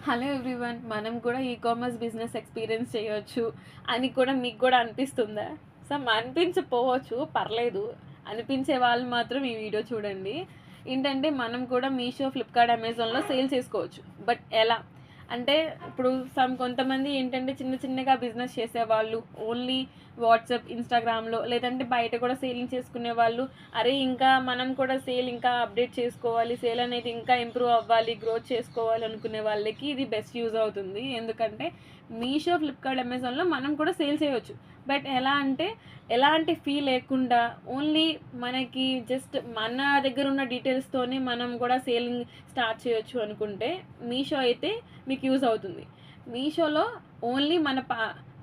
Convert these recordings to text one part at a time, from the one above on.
Hello everyone, మనం కూడా e commerce business experience చేయొచ్చు అని కూడా మీకు కూడా అనిపిస్తుందా? అనిపించకపోవచ్చు, పర్లేదు. అనిపించే వాళ్ళు మాత్రం ఈ వీడియో చూడండి. ఏంటంటే మనం కూడా మీషో, ఫ్లిప్కార్ట్, అమెజాన్లో సేల్ చేసుకోవచ్చు. బట్ ఎలా అంటే, ఇప్పుడు కొంతమంది ఏంటంటే చిన్న చిన్నగా బిజినెస్ చేసేవాళ్ళు ఓన్లీ వాట్సాప్, ఇన్స్టాగ్రామ్లో లేదంటే బయట కూడా సేలింగ్ చేసుకునే వాళ్ళు, అరే ఇంకా మనం కూడా సేల్ ఇంకా అప్డేట్ చేసుకోవాలి, సేల్ అనేది ఇంకా ఇంప్రూవ్ అవ్వాలి, గ్రోత్ చేసుకోవాలి అనుకునే వాళ్ళకి ఇది బెస్ట్ యూజ్ అవుతుంది. ఎందుకంటే మీషో, ఫ్లిప్కార్ట్, అమెజాన్లో మనం కూడా సేల్ చేయవచ్చు. బట్ ఎలా అంటే ఎలాంటి ఫీ లేకుండా ఓన్లీ మనకి జస్ట్ మన దగ్గర ఉన్న డీటెయిల్స్తోనే మనం కూడా సేలింగ్ స్టార్ట్ చేయొచ్చు అనుకుంటే మీషో అయితే మీకు యూజ్ అవుతుంది. మీషోలో ఓన్లీ మన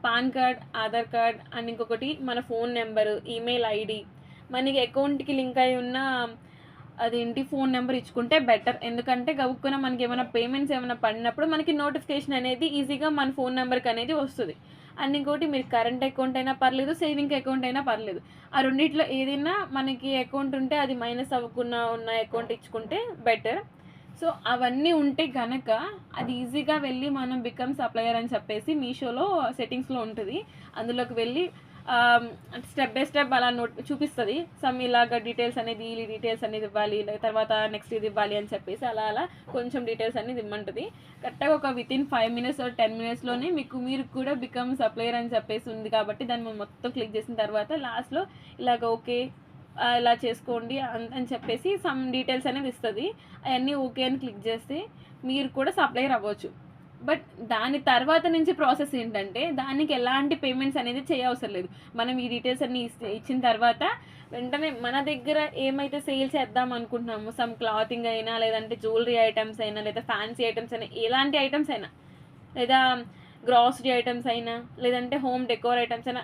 pan card, Aadhaar card and ఇంకొకటి మన ఫోన్ నెంబరు, ఈమెయిల్ ఐడి, మనకి అకౌంట్కి లింక్ అయి ఉన్న అదేంటి ఫోన్ నెంబర్ ఇచ్చుకుంటే బెటర్. ఎందుకంటే గబుక్కున మనకి ఏమైనా పేమెంట్స్ ఏమైనా పడినప్పుడు మనకి నోటిఫికేషన్ అనేది ఈజీగా మన ఫోన్ నెంబర్కి అనేది వస్తుంది. అండ్ ఇంకోటి, మీరు కరెంట్ అకౌంట్ అయినా పర్లేదు, సేవింగ్ అకౌంట్ అయినా పర్లేదు, ఆ రెండిట్లో ఏదైనా మనకి అకౌంట్ ఉంటే అది మైనస్ అవ్వకుండా ఉన్న అకౌంట్ ఇచ్చుకుంటే బెటర్. సో అవన్నీ ఉంటే కనుక అది ఈజీగా వెళ్ళి మనం బికమ్ సప్లయర్ అని చెప్పేసి మీషోలో సెట్టింగ్స్లో ఉంటుంది. అందులోకి వెళ్ళి స్టెప్ బై స్టెప్ అలా చూపిస్తుంది. ఇలాగ డీటెయిల్స్ అనేది, ఈ డీటెయిల్స్ అనేది ఇవ్వాలి, తర్వాత నెక్స్ట్ ఇది ఇవ్వాలి అని చెప్పేసి అలా అలా కొంచెం డీటెయిల్స్ అనేది ఇమ్మంటుంది. కరెక్ట్గా ఒక వితిన్ 5 minutes 10 minutesలోనే మీరు కూడా బికమ్ సప్లయర్ అని చెప్పేసి ఉంది. కాబట్టి దాన్ని మొత్తం క్లిక్ చేసిన తర్వాత లాస్ట్లో ఇలాగ ఓకే ఇలా చేసుకోండి అని చెప్పేసి సమ్ డీటెయిల్స్ అనేది ఇస్తుంది. అవన్నీ ఓకే అని క్లిక్ చేస్తే మీరు కూడా సప్లయర్ అవ్వచ్చు. బట్ దాని తర్వాత నుంచి ప్రాసెస్ ఏంటంటే దానికి ఎలాంటి పేమెంట్స్ అనేది చేయవసరం లేదు. మనం ఈ డీటెయిల్స్ అన్నీ ఇచ్చిన తర్వాత వెంటనే మన దగ్గర ఏమైతే సేల్ చేద్దాం అనుకుంటున్నామో, సమ్ క్లాతింగ్ అయినా, లేదంటే జ్యువెలరీ ఐటమ్స్ అయినా, లేదా ఫ్యాన్సీ ఐటమ్స్ అయినా, ఎలాంటి ఐటమ్స్ అయినా, లేదా గ్రాసరీ ఐటమ్స్ అయినా, లేదంటే హోమ్ డెకోర్ ఐటమ్స్ అయినా,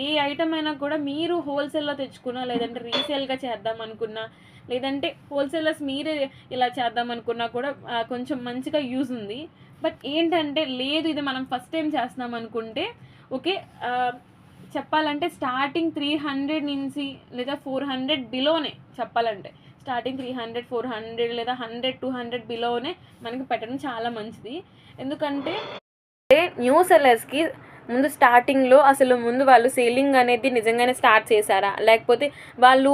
ఏ ఐటమ్ అయినా కూడా మీరు హోల్సేల్లో తెచ్చుకున్నా, లేదంటే రీసేల్గా చేద్దాం అనుకున్నా, లేదంటే హోల్సేలర్స్ మీరే ఇలా చేద్దాం అనుకున్నా కూడా కొంచెం మంచిగా యూజ్ ఉంది. బట్ ఏంటంటే లేదు, ఇది మనం ఫస్ట్ టైం చేస్తున్నాం అనుకుంటే ఓకే, చెప్పాలంటే స్టార్టింగ్ 300 నుంచి లేదా 400 బిలోనే చెప్పాలంటే, స్టార్టింగ్ 300, 400 లేదా 100, 200 బిలోనే మనకి పెట్టడం చాలా మంచిది. ఎందుకంటే న్యూ సెల్లర్స్కి స్టార్టింగ్లో అసలు వాళ్ళు సేలింగ్ అనేది నిజంగానే స్టార్ట్ చేశారా, లేకపోతే వాళ్ళు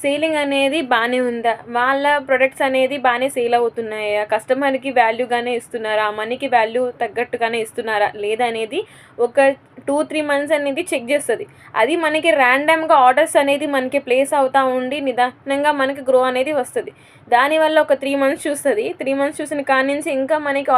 సేలింగ్ అనేది బాగానే ఉందా, వాళ్ళ ప్రొడక్ట్స్ అనేది బాగానే సేల్ అవుతున్నాయా, కస్టమర్కి వాల్యూగానే ఇస్తున్నారా, మనీకి వాల్యూ తగ్గట్టుగానే ఇస్తున్నారా లేదా అనేది ఒక 2-3 months అనేది చెక్ చేస్తుంది. అది మనకి ర్యాండమ్గా ఆర్డర్స్ అనేది మనకి ప్లేస్ అవుతూ ఉండి నిదానంగా మనకి గ్రో అనేది వస్తుంది. దానివల్ల ఒక 3 months చూస్తుంది. 3 months చూసిన కాడి నుంచి ఇంకా మనకి